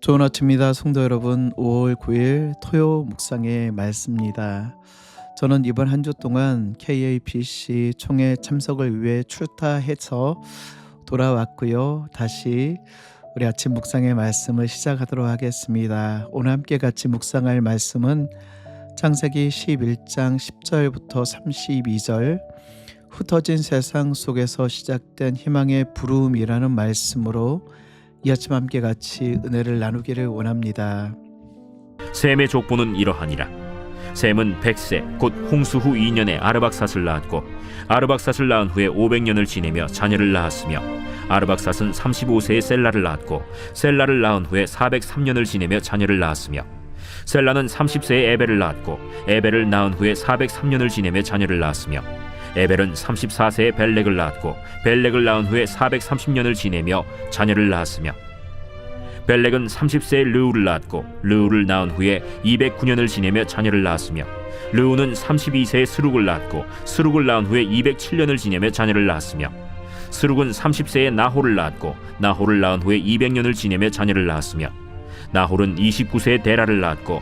좋은 아침입니다. 성도 여러분. 5월 9일 토요 묵상의 말씀입니다. 저는 이번 한 주 동안 KAPC 총회 참석을 위해 출타해서 돌아왔고요. 다시 우리 아침 묵상의 말씀을 시작하도록 하겠습니다. 오늘 함께 같이 묵상할 말씀은 창세기 11장 10절부터 32절, 흩어진 세상 속에서 시작된 희망의 부름이라는 말씀으로 이 아침 함께 같이 은혜를 나누기를 원합니다. 셈의 족보는 이러하니라. 셈은 100세 곧 홍수 후 2년에 아르박삿을 낳았고, 아르박삿을 낳은 후에 500년을 지내며 자녀를 낳았으며, 아르박삿은 35세에 셀라를 낳았고, 셀라를 낳은 후에 403년을 지내며 자녀를 낳았으며, 셀라는 30세에 에벨을 낳았고, 에벨을 낳은 후에 403년을 지내며 자녀를 낳았으며, 에벨은 34세에 벨렉을 낳았고, 벨렉을 낳은 후에 430년을 지내며 자녀를 낳았으며, 벨렉은 30세에 르우를 낳았고, 르우를 낳은 후에 209년을 지내며 자녀를 낳았으며, 르우는 32세에 스룩을 낳았고, 스룩을 낳은 후에 207년을 지내며 자녀를 낳았으며, 스룩은 30세에 나홀을 낳았고, 나홀을 낳은 후에 200년을 지내며 자녀를 낳았으며, 나홀은 29세에 데라를 낳았고,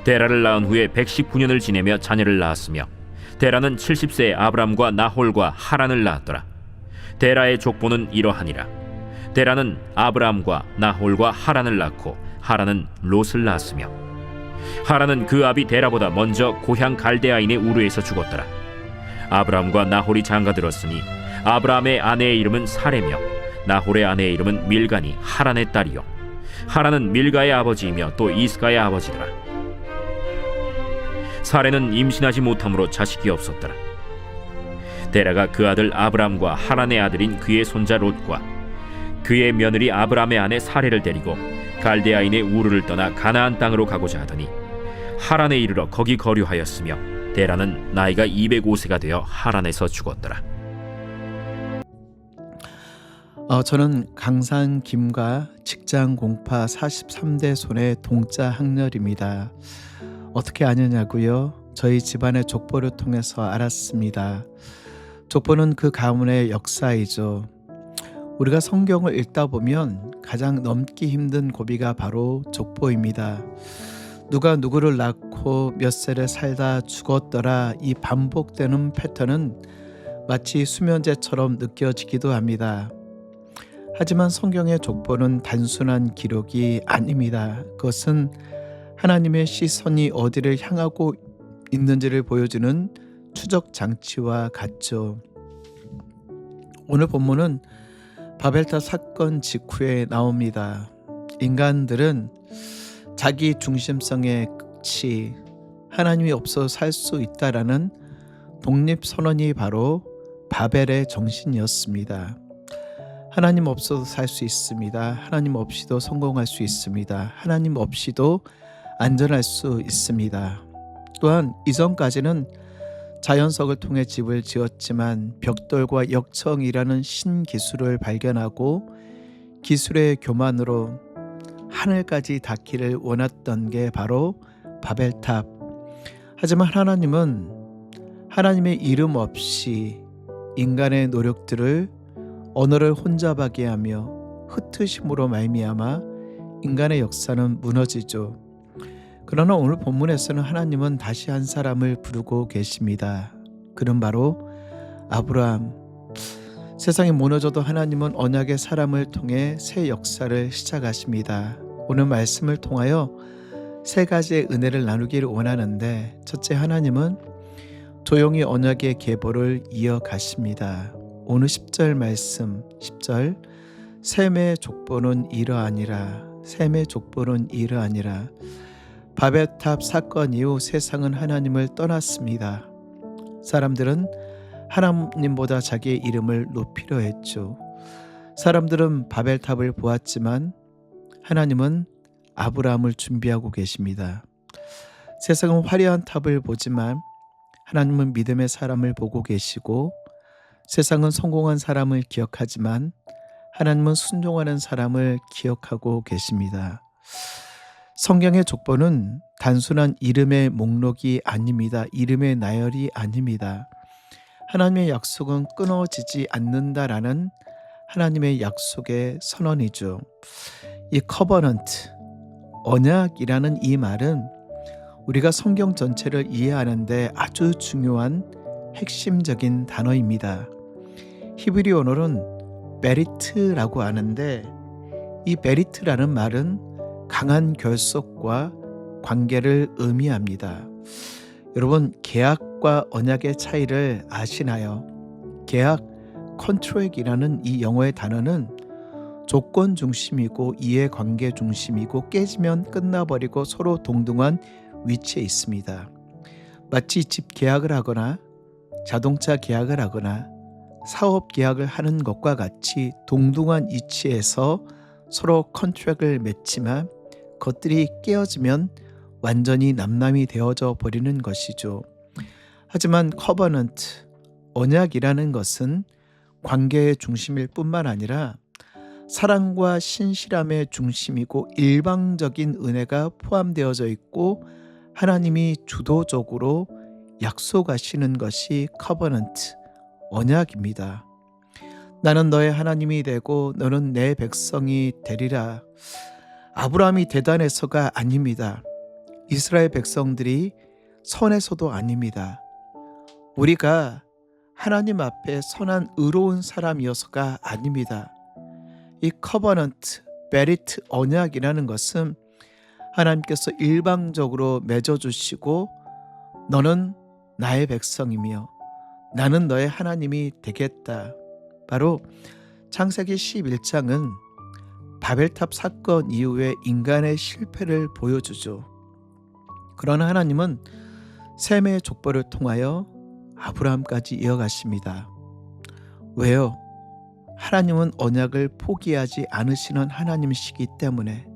데라를 낳은 후에 119년을 지내며 자녀를 낳았으며, 데라는 70세에 아브람과 나홀과 하란을 낳았더라. 데라의 족보는 이러하니라. 데라는 아브람과 나홀과 하란을 낳고, 하란은 롯을 낳았으며, 하란은 그 아비 데라보다 먼저 고향 갈대아인의 우르에서 죽었더라. 아브람과 나홀이 장가들었으니 아브람의 아내의 이름은 사레며, 나홀의 아내의 이름은 밀가니 하란의 딸이요, 하란은 밀가의 아버지이며 또 이스가의 아버지더라. 사레는 임신하지 못함으로 자식이 없었더라. 데라가 그 아들 아브람과 하란의 아들인 그의 손자 롯과 그의 며느리 아브람의 아내 사레를 데리고 갈대아인의 우르를 떠나 가나안 땅으로 가고자 하더니 하란에 이르러 거기 거류하였으며, 데라는 나이가 205세가 되어 하란에서 죽었더라. 저는 강산 김과 직장 공파 43대 손의 동자 학렬입니다. 어떻게 아느냐고요? 저희 집안의 족보를 통해서 알았습니다. 족보는 그 가문의 역사이죠. 우리가 성경을 읽다 보면 가장 넘기 힘든 고비가 바로 족보입니다. 누가 누구를 낳고 몇 세를 살다 죽었더라, 이 반복되는 패턴은 마치 수면제처럼 느껴지기도 합니다. 하지만 성경의 족보는 단순한 기록이 아닙니다. 그것은 하나님의 시선이 어디를 향하고 있는지를 보여주는 추적 장치와 같죠. 오늘 본문은 바벨탑 사건 직후에 나옵니다. 인간들은 자기 중심성의 끝이 하나님이 없어서 살 수 있다라는 독립선언이 바로 바벨의 정신이었습니다. 하나님 없어도 살 수 있습니다. 하나님 없이도 성공할 수 있습니다. 하나님 없이도 안전할 수 있습니다. 또한 이전까지는 자연석을 통해 집을 지었지만 벽돌과 역청이라는 신기술을 발견하고 기술의 교만으로 하늘까지 닿기를 원했던 게 바로 바벨탑. 하지만 하나님은 하나님의 이름 없이 인간의 노력들을 언어를 혼잡하게 하며 흩으심으로 말미암아 인간의 역사는 무너지죠. 그러나 오늘 본문에서는 하나님은 다시 한 사람을 부르고 계십니다. 그는 바로 아브라함. 세상이 무너져도 하나님은 언약의 사람을 통해 새 역사를 시작하십니다. 오늘 말씀을 통하여 세 가지의 은혜를 나누기를 원하는데, 첫째, 하나님은 조용히 언약의 계보를 이어가십니다. 오늘 10절 말씀, 10절, 셈의 족보는 이러하니라. 셈의 족보는 이러하니라. 바벨탑 사건 이후 세상은 하나님을 떠났습니다. 사람들은 하나님보다 자기의 이름을 높이려 했죠. 사람들은 바벨탑을 보았지만 하나님은 아브라함을 준비하고 계십니다. 세상은 화려한 탑을 보지만 하나님은 믿음의 사람을 보고 계시고, 세상은 성공한 사람을 기억하지만 하나님은 순종하는 사람을 기억하고 계십니다. 성경의 족보는 단순한 이름의 목록이 아닙니다. 이름의 나열이 아닙니다. 하나님의 약속은 끊어지지 않는다라는 하나님의 약속의 선언이죠. 이 커버넌트, 언약이라는 이 말은 우리가 성경 전체를 이해하는데 아주 중요한 핵심적인 단어입니다. 히브리어로는 베리트라고 하는데 이 베리트라는 말은 강한 결속과 관계를 의미합니다. 여러분, 계약과 언약의 차이를 아시나요? 계약, 컨트랙이라는 이 영어의 단어는 조건 중심이고 이해관계 중심이고 깨지면 끝나버리고 서로 동등한 위치에 있습니다. 마치 집 계약을 하거나 자동차 계약을 하거나 사업 계약을 하는 것과 같이 동등한 위치에서 서로 컨트랙을 맺지만 그것들이 깨어지면 완전히 남남이 되어져 버리는 것이죠. 하지만 커버넌트, 언약이라는 것은 관계의 중심일 뿐만 아니라 사랑과 신실함의 중심이고 일방적인 은혜가 포함되어져 있고 하나님이 주도적으로 약속하시는 것이 커버넌트, 언약입니다. 나는 너의 하나님이 되고 너는 내 백성이 되리라. 아브라함이 대단해서가 아닙니다. 이스라엘 백성들이 선해서도 아닙니다. 우리가 하나님 앞에 선한 의로운 사람이어서가 아닙니다. 이 커버넌트, 베리트, 언약이라는 것은 하나님께서 일방적으로 맺어주시고 너는 나의 백성이며 나는 너의 하나님이 되겠다. 바로 창세기 11장은 바벨탑 사건 이후에 인간의 실패를 보여주죠. 그러나 하나님은 셈의 족보를 통하여 아브라함까지 이어가십니다. 왜요? 하나님은 언약을 포기하지 않으시는 하나님이시기 때문에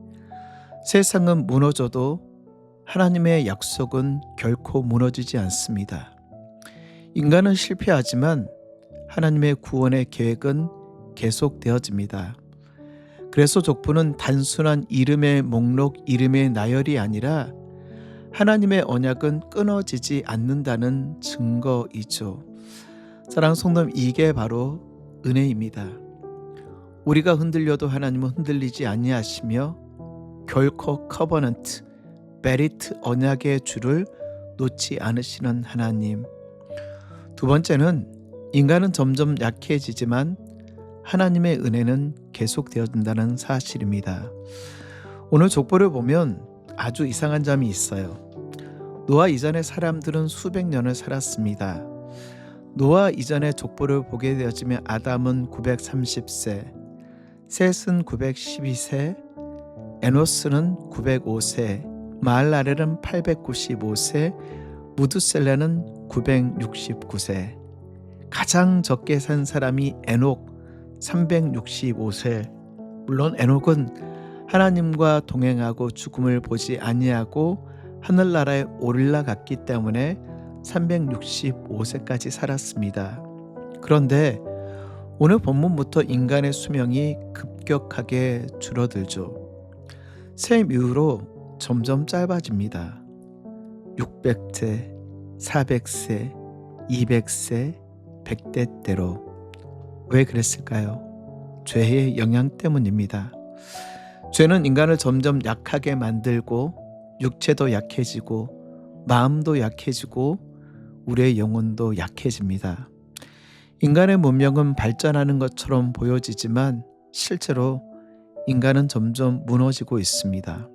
세상은 무너져도 하나님의 약속은 결코 무너지지 않습니다. 인간은 실패하지만 하나님의 구원의 계획은 계속되어집니다. 그래서 족보는 단순한 이름의 목록, 이름의 나열이 아니라 하나님의 언약은 끊어지지 않는다는 증거이죠. 사랑하는 성도님, 이게 바로 은혜입니다. 우리가 흔들려도 하나님은 흔들리지 아니하시며 결코 커버넌트, 베리트, 언약의 줄을 놓지 않으시는 하나님. 두 번째는 인간은 점점 약해지지만 하나님의 은혜는 계속되어진다는 사실입니다. 오늘 족보를 보면 아주 이상한 점이 있어요. 노아 이전의 사람들은 수백 년을 살았습니다. 노아 이전의 족보를 보게 되어지면 아담은 930세, 셋은 912세, 에노스는 905세, 마할랄엘은 895세, 무드셀레는 969세. 가장 적게 산 사람이 에녹 365세. 물론 에녹은 하나님과 동행하고 죽음을 보지 아니하고 하늘나라에 올라갔기 때문에 365세까지 살았습니다. 그런데 오늘 본문부터 인간의 수명이 급격하게 줄어들죠. 셈 이후로 점점 짧아집니다. 600세, 400세, 200세, 100대대로. 왜 그랬을까요? 죄의 영향 때문입니다. 죄는 인간을 점점 약하게 만들고 육체도 약해지고 마음도 약해지고 우리의 영혼도 약해집니다. 인간의 문명은 발전하는 것처럼 보여지지만 실제로 인간은 점점 무너지고 있습니다.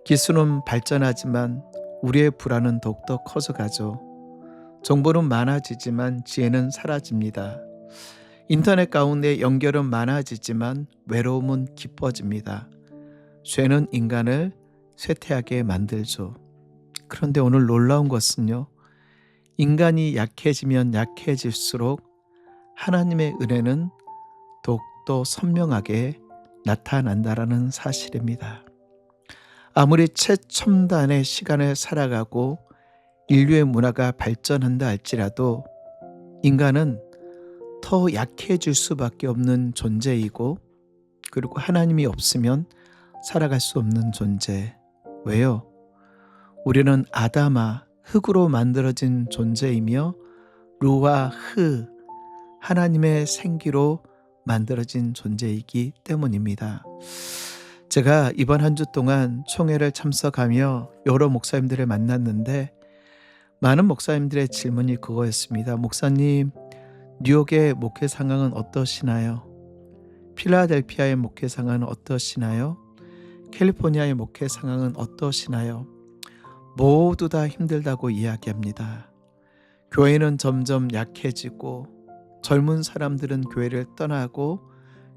기술은 발전하지만 우리의 불안은 더욱더 커져가죠. 정보는 많아지지만 지혜는 사라집니다. 인터넷 가운데 연결은 많아지지만 외로움은 깊어집니다. 죄는 인간을 쇠퇴하게 만들죠. 그런데 오늘 놀라운 것은요, 인간이 약해지면 약해질수록 하나님의 은혜는 더욱더 선명하게 나타난다라는 사실입니다. 아무리 최첨단의 시간을 살아가고 인류의 문화가 발전한다 할지라도 인간은 더 약해질 수밖에 없는 존재이고, 그리고 하나님이 없으면 살아갈 수 없는 존재. 왜요? 우리는 아담아, 흙으로 만들어진 존재이며 루아, 흐, 하나님의 생기로 만들어진 존재이기 때문입니다. 제가 이번 한 주 동안 총회를 참석하며 여러 목사님들을 만났는데 많은 목사님들의 질문이 그거였습니다. 목사님, 뉴욕의 목회 상황은 어떠시나요? 필라델피아의 목회 상황은 어떠시나요? 캘리포니아의 목회 상황은 어떠시나요? 모두 다 힘들다고 이야기합니다. 교회는 점점 약해지고 젊은 사람들은 교회를 떠나고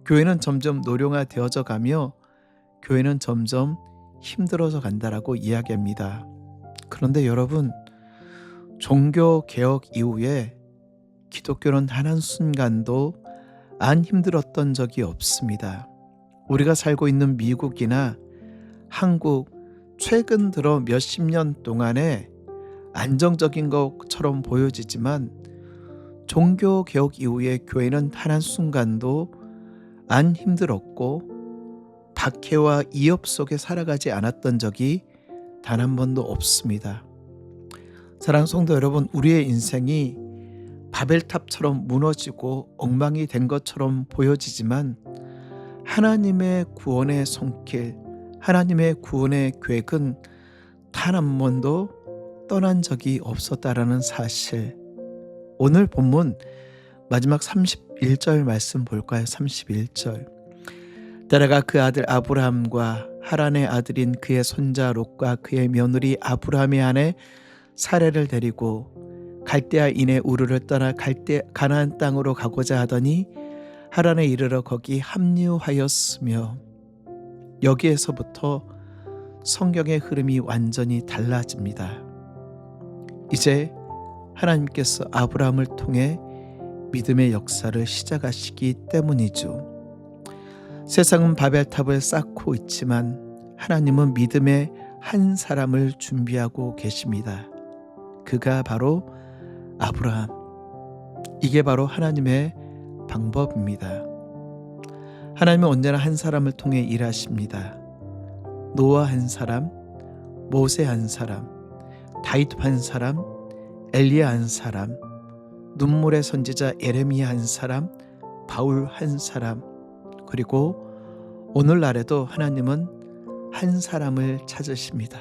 교회는 점점 노령화되어져 가며 교회는 점점 힘들어져 간다라고 이야기합니다. 그런데 여러분, 종교개혁 이후에 기독교는 단 한순간도 안 힘들었던 적이 없습니다. 우리가 살고 있는 미국이나 한국, 최근 들어 몇십 년 동안에 안정적인 것처럼 보여지지만 종교개혁 이후에 교회는 단 한순간도 안 힘들었고 박해와 이업 속에 살아가지 않았던 적이 단 한 번도 없습니다. 사랑하는 성도 여러분, 우리의 인생이 바벨탑처럼 무너지고 엉망이 된 것처럼 보여지지만 하나님의 구원의 손길, 하나님의 구원의 계획은 단 한 번도 떠난 적이 없었다라는 사실. 오늘 본문 마지막 31절 말씀 볼까요? 31절. 때라가 그 아들 아브라함과 하란의 아들인 그의 손자 롯과 그의 며느리 아브라함의 아내 사레를 데리고 갈대아인의 우르를 떠나 가나안 땅으로 가고자 하더니 하란에 이르러 거기 합류하였으며, 여기에서부터 성경의 흐름이 완전히 달라집니다. 이제 하나님께서 아브라함을 통해 믿음의 역사를 시작하시기 때문이죠. 세상은 바벨탑을 쌓고 있지만 하나님은 믿음의 한 사람을 준비하고 계십니다. 그가 바로 아브라함. 이게 바로 하나님의 방법입니다. 하나님은 언제나 한 사람을 통해 일하십니다. 노아 한 사람, 모세 한 사람, 다윗 한 사람, 엘리야 한 사람, 눈물의 선지자 예레미야 한 사람, 바울 한 사람, 그리고 오늘날에도 하나님은 한 사람을 찾으십니다.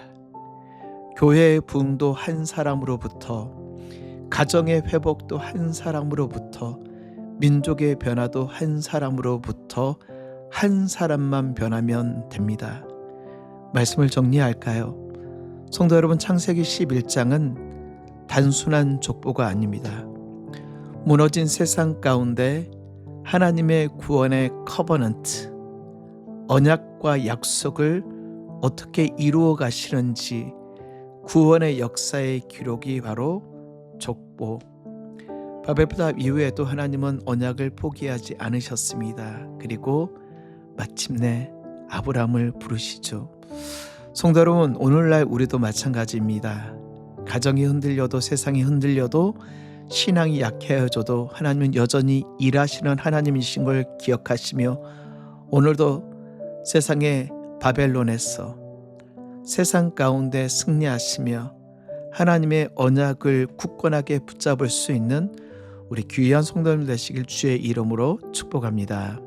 교회의 부흥도 한 사람으로부터, 가정의 회복도 한 사람으로부터, 민족의 변화도 한 사람으로부터, 한 사람만 변하면 됩니다. 말씀을 정리할까요? 성도 여러분, 창세기 11장은 단순한 족보가 아닙니다. 무너진 세상 가운데 하나님의 구원의 커버넌트, 언약과 약속을 어떻게 이루어 가시는지 구원의 역사의 기록이 바로 족보. 바벨탑 이후에도 하나님은 언약을 포기하지 않으셨습니다. 그리고 마침내 아브라함을 부르시죠. 성도 여러분, 오늘날 우리도 마찬가지입니다. 가정이 흔들려도, 세상이 흔들려도, 신앙이 약해져도 하나님은 여전히 일하시는 하나님이신 걸 기억하시며, 오늘도 세상의 바벨론에서 세상 가운데 승리하시며 하나님의 언약을 굳건하게 붙잡을 수 있는 우리 귀한 성도님 되시길 주의 이름으로 축복합니다.